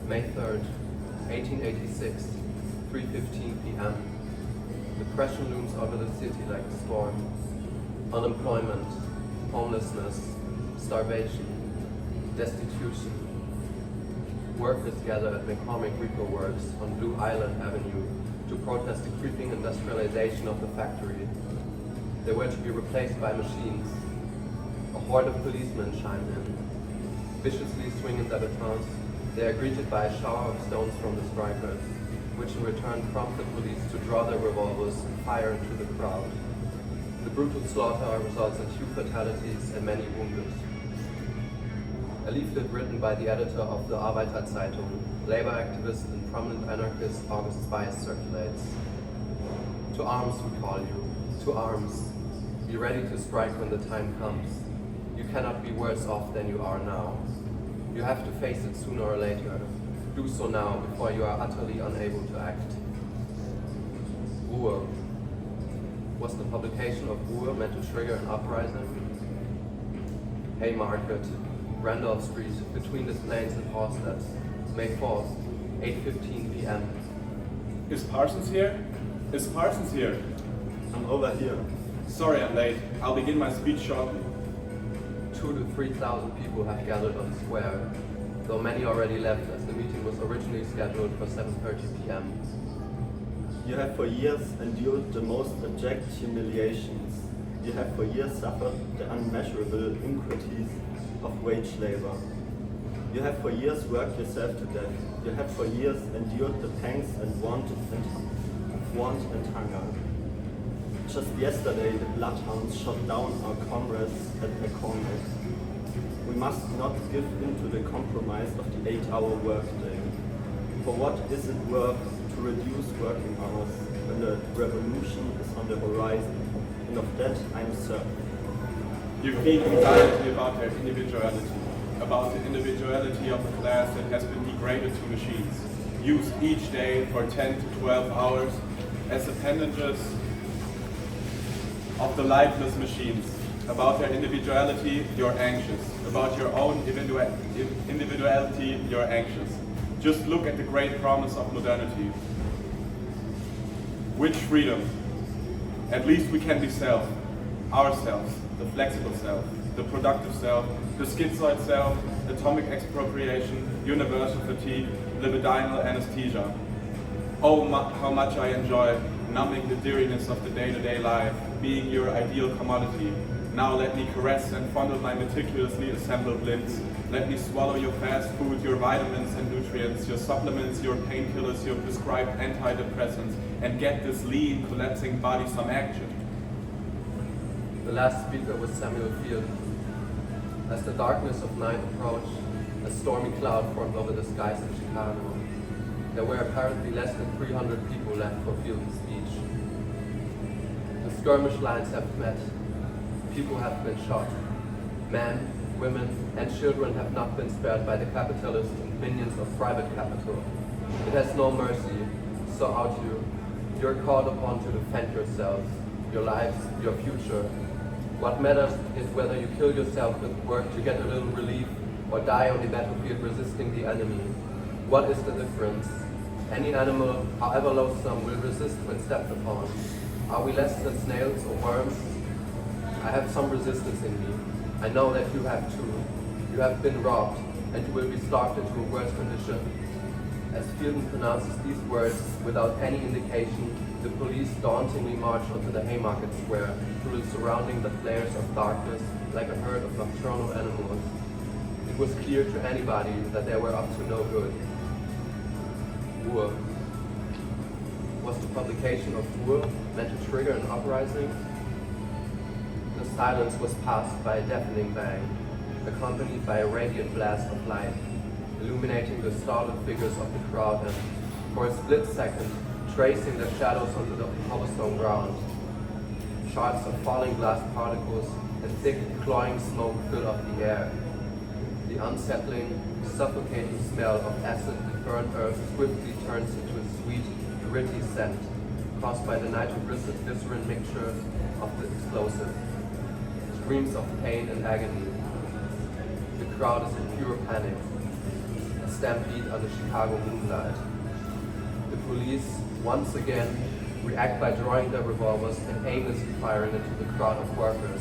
May 3rd, 1886, 3:15 p.m. Depression looms over the city like a storm. Unemployment, homelessness, starvation, destitution. Workers gather at McCormick Rico Works on Blue Island Avenue to protest the creeping industrialization of the factory. They were to be replaced by machines. A horde of policemen chimed in. Viciously swinging their batons, they are greeted by a shower of stones from the strikers, which in return prompt the police to draw their revolvers and fire into the crowd. The brutal slaughter results in 2 fatalities and many wounded. A leaflet written by the editor of the Arbeiterzeitung, labor activist and prominent anarchist August Weiss circulates. To arms we call you, to arms. Be ready to strike when the time comes. You cannot be worse off than you are now. You have to face it sooner or later. Do so now before you are utterly unable to act. Ruhe. Was the publication of Ruhe meant to trigger an uprising? Haymarket, Randolph Street, between the Plains and Halstead, May 4th, 8:15 p.m. Is Parsons here? Is Parsons here? I'm over here. Sorry I'm late. I'll begin my speech shortly. 2,000 to 3,000 people have gathered on the square, though many already left as the meeting was originally scheduled for 7:30 p.m. You have for years endured the most abject humiliations. You have for years suffered the unmeasurable iniquities of wage labor. You have for years worked yourself to death. You have for years endured the pangs and want and hunger. Just yesterday, the bloodhounds shot down our comrades at McCormick. We must not give in to the compromise of the 8-hour workday. For what is it worth to reduce working hours when the revolution is on the horizon? And of that I'm certain. You feel anxiety about their individuality, about the individuality of a class that has been degraded to machines, used each day for 10 to 12 hours as appendages of the lifeless machines. About their individuality, you're anxious. About your own individuality, you're anxious. Just look at the great promise of modernity. Which freedom? At least we can be self, ourselves, the flexible self, the productive self, the schizoid self, atomic expropriation, universal fatigue, libidinal anesthesia. Oh, how much I enjoy numbing the dreariness of the day-to-day life, being your ideal commodity. Now let me caress and fondle my meticulously assembled limbs. Let me swallow your fast food, your vitamins and nutrients, your supplements, your painkillers, your prescribed antidepressants, and get this lean, collapsing body some action. The last speaker was Samuel Field. As the darkness of night approached, a stormy cloud formed over the skies of Chicago. There were apparently less than 300 people left for Field's speech. The skirmish lines have met. People have been shot. Men, women, and children have not been spared by the capitalists and minions of private capital. It has no mercy, so out you. You're called upon to defend yourselves, your lives, your future. What matters is whether you kill yourself with work to get a little relief or die on the battlefield resisting the enemy. What is the difference? Any animal, however loathsome, will resist when stepped upon. Are we less than snails or worms? I have some resistance in me. I know that you have too. You have been robbed, and you will be starved into a worse condition. As Fielden pronounces these words without any indication, the police dauntingly march onto the Haymarket Square, through the surrounding the flares of darkness like a herd of nocturnal animals. It was clear to anybody that they were up to no good. Ruhe. Was the publication of Ruhe meant to trigger an uprising? The silence was passed by a deafening bang, accompanied by a radiant blast of light, illuminating the startled figures of the crowd and, for a split second, tracing their shadows onto the cobblestone ground. Shards of falling glass particles and thick, cloying smoke filled up the air. The unsettling, suffocating smell of acid and burnt earth swiftly turns into a sweet, gritty scent, caused by the nitroglycerin mixture of the explosive. Screams of pain and agony. The crowd is in pure panic. A stampede on the Chicago moonlight. The police, once again, react by drawing their revolvers and aimlessly firing into the crowd of workers.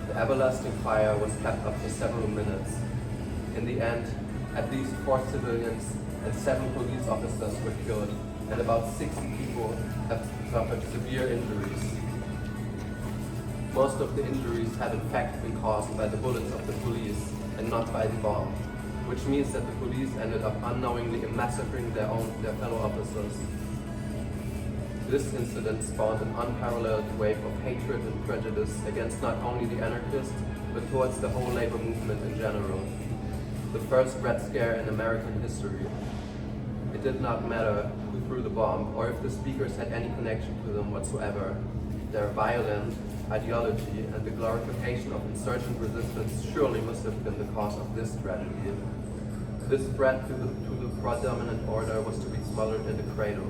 The everlasting fire was kept up for several minutes. In the end, at least 4 civilians and 7 police officers were killed, and about 60 people have suffered severe injuries. Most of the injuries had in fact been caused by the bullets of the police and not by the bomb, which means that the police ended up unknowingly massacring their fellow officers. This incident spawned an unparalleled wave of hatred and prejudice against not only the anarchists, but towards the whole labor movement in general. The first Red Scare in American history. It did not matter who threw the bomb or if the speakers had any connection to them whatsoever. Their violent ideology and the glorification of insurgent resistance surely must have been the cause of this tragedy. This threat to the predominant order was to be smothered in the cradle.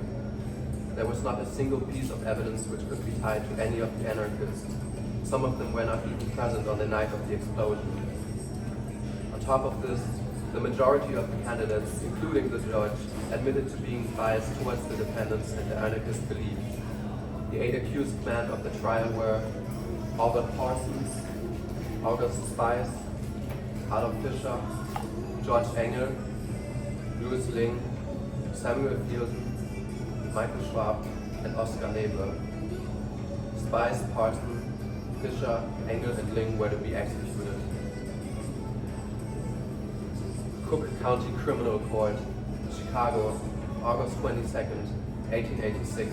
There was not a single piece of evidence which could be tied to any of the anarchists. Some of them were not even present on the night of the explosion. On top of this, the majority of the candidates, including the judge, admitted to being biased towards the defendants and the anarchist beliefs. The 8 accused men of the trial were Albert Parsons, August Spice, Adolf Fischer, George Engel, Louis Ling, Samuel Fielden, Michael Schwab, and Oscar Nebel. Spice, Parsons, Fischer, Engel, and Ling were to be executed. Cook County Criminal Court, Chicago, August 22nd, 1886.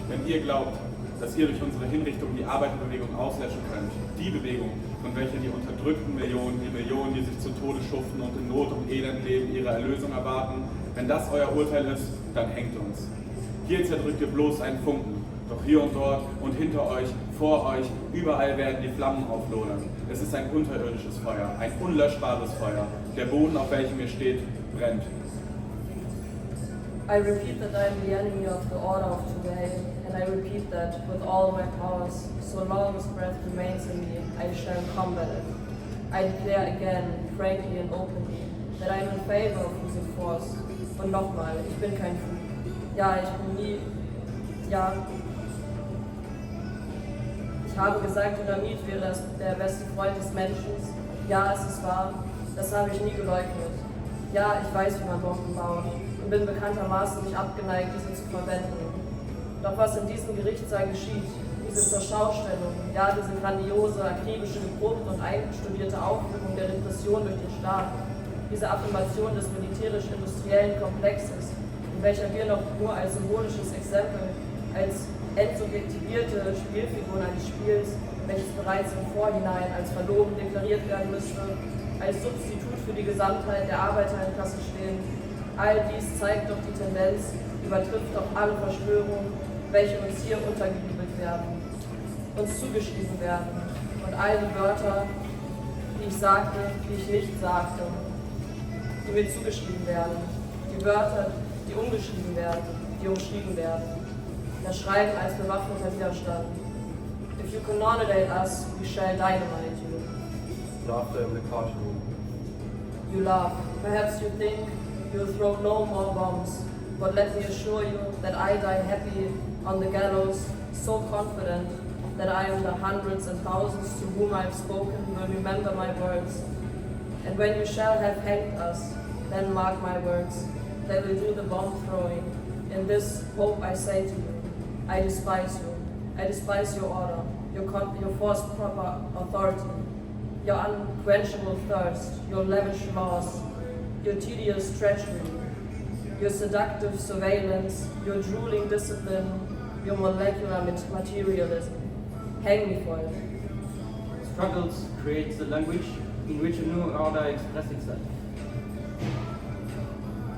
Wenn ihr glaubt, dass ihr durch unsere Hinrichtung die Arbeiterbewegung auslöschen könnt, die Bewegung, von welcher die unterdrückten Millionen, die Millionen, die sich zu Tode schuften und in Not und Elend leben, ihre Erlösung erwarten, wenn das euer Urteil ist, dann hängt uns. Hier zerdrückt ihr bloß einen Funken, doch hier und dort und hinter euch, vor euch, überall werden die Flammen auflodern. Es ist ein unterirdisches Feuer, ein unlöschbares Feuer. Der Boden, auf welchem ihr steht, brennt. I repeat that I am the enemy of the order of today, and I repeat that with all my powers, so long as breath remains in me, I shall combat it. I declare again, frankly and openly, that I am in favor of using force. Und nochmal, ich bin kein Fug. Ja, ich bin nie... Ja... Ich habe gesagt, Dynamit wäre der beste Freund des Menschen. Ja, es ist wahr. Das habe ich nie geleugnet. Ja, ich weiß, wie man Bomben baut und bin bekanntermaßen nicht abgeneigt, diese zu verwenden. Doch was in diesem Gerichtssaal geschieht, diese Zurschaustellung, ja, diese grandiose, akribische, geprobte und einstudierte Aufführung der Repression durch den Staat, diese Affirmation des militärisch-industriellen Komplexes, in welcher wir noch nur als symbolisches Exempel, als entsubjektivierte Spielfiguren eines Spiels, welches bereits im Vorhinein als verlogen deklariert werden müsste, als Substitut für die Gesamtheit der Arbeiterinnenklasse stehen. All dies zeigt doch die Tendenz, übertrifft doch alle Verschwörungen, welche uns hier untergejubelt werden, uns zugeschrieben werden. Und all die Wörter, die ich sagte, die ich nicht sagte, die mir zugeschrieben werden. Die Wörter, die umgeschrieben werden, die umschrieben werden. Das Schreiben als bewaffneter Widerstand. If you cannonadate us, we shall dynamite you. Laughter in the courtroom. You laugh. Perhaps you think you'll throw no more bombs, but let me assure you that I die happy on the gallows, so confident that I am the hundreds and thousands to whom I have spoken will remember my words. And when you shall have hanged us, then mark my words, they will do the bomb throwing. In this hope I say to you, I despise you. I despise your order, your forced proper authority, your unquenchable thirst, your lavish laws, your tedious treachery, your seductive surveillance, your drooling discipline, your molecular materialism. Hang me for it. Struggles create the language in which a new order expresses itself.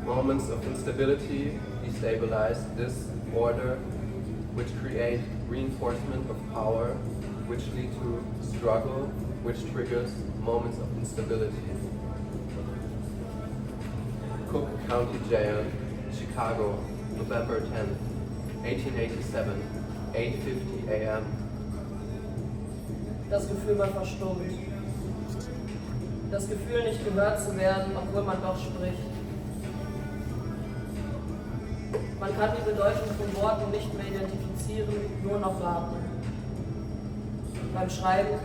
Moments of instability destabilize this order, which create reinforcement of power, which lead to struggle, which triggers moments of instability. Cook County Jail, Chicago, November 10th, 1887, 8:50 a.m. Das Gefühl war verstummt. Das Gefühl, nicht gehört zu werden, obwohl man doch spricht. Man kann die Bedeutung von Worten nicht mehr identifizieren, nur noch warten. Beim Schreiben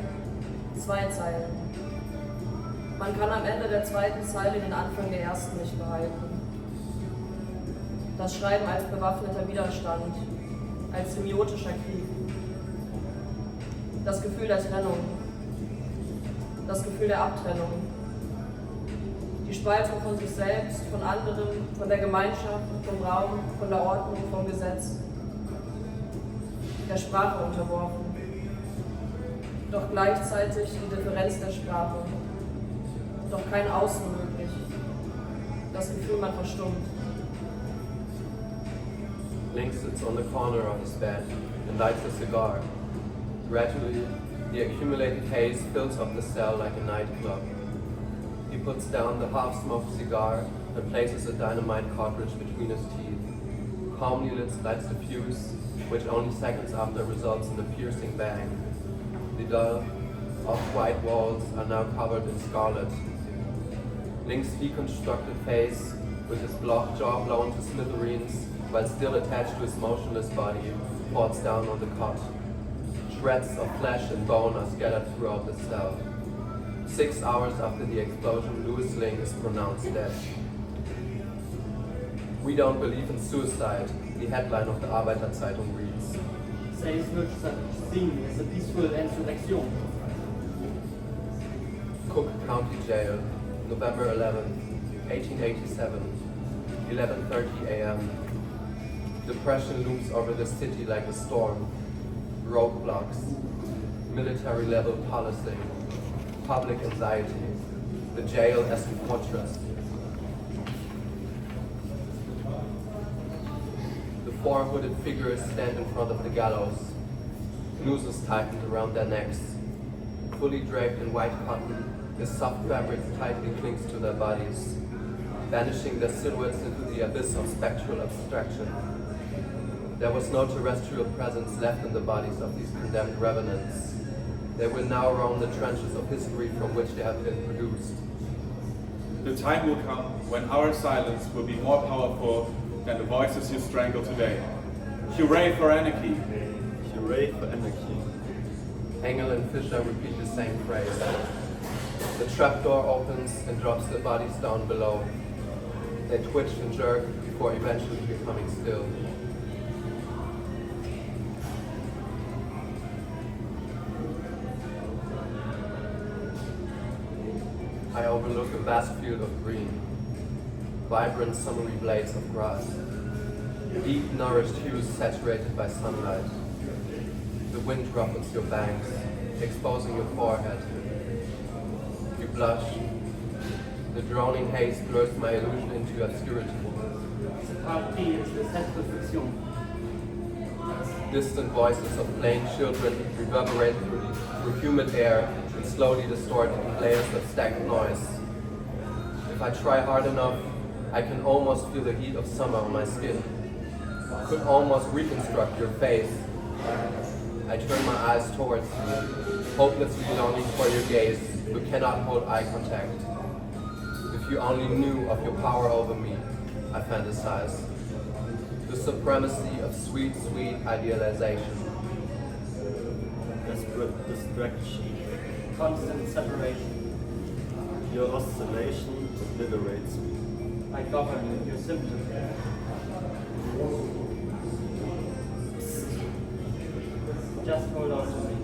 2 Zeilen. Man kann am Ende der 2. Zeile den Anfang der 1. nicht behalten. Das Schreiben als bewaffneter Widerstand, als semiotischer Krieg. Das Gefühl der Trennung, das Gefühl der Abtrennung. Die Spaltung von sich selbst, von anderen, von der Gemeinschaft, vom Raum, von der Ordnung, vom Gesetz. Der Sprache unterworfen. Doch gleichzeitig die Differenz der Sprache. Doch kein Außen möglich. Das Gefühl, man verstummt. Link sits on the corner of his bed and lights a cigar. Gradually, the accumulated haze fills up the cell like a nightclub. He puts down the half-smoked cigar and places a dynamite cartridge between his teeth. Calmly lights the fuse, which only seconds after results in a piercing bang. The dull, off-white walls are now covered in scarlet. Link's deconstructed face, with his blocked jaw blown to smithereens, while still attached to his motionless body, falls down on the cot. Shreds of flesh and bone are scattered throughout the cell. 6 hours after the explosion, Louis Link is pronounced dead. We don't believe in suicide, the headline of the Arbeiterzeitung reads. Says no such thing as a peaceful insurrection. Cook County Jail, November 11, 1887, 11:30 a.m. Depression looms over the city like a storm. Roadblocks, military-level policing, public anxiety, the jail as a fortress. The 4 hooded figures stand in front of the gallows, nooses tightened around their necks. Fully draped in white cotton, the soft fabric tightly clings to their bodies, vanishing their silhouettes into the abyss of spectral abstraction. There was no terrestrial presence left in the bodies of these condemned revenants. They will now roam the trenches of history from which they have been produced. The time will come when our silence will be more powerful than the voices you strangle today. Hooray for anarchy! Hooray for anarchy. Engel and Fischer repeat the same phrase. The trapdoor opens and drops the bodies down below. They twitch and jerk before eventually becoming still. I overlook a vast field of green, vibrant summery blades of grass, deep nourished hues saturated by sunlight. The wind ruffles your bangs, exposing your forehead. You blush. The droning haze blurs my illusion into obscurity. Ce parti is the self-reflection. Distant voices of playing children reverberate through humid air and slowly distort into layers of stacked noise. If I try hard enough, I can almost feel the heat of summer on my skin. Could almost reconstruct your face. I turn my eyes towards you, hopelessly longing for your gaze, but cannot hold eye contact. If you only knew of your power over me, I fantasize. The supremacy of sweet, sweet idealization. Desperate distraction. Constant separation. Your oscillation liberates me. I govern your symptoms. Just hold on to me.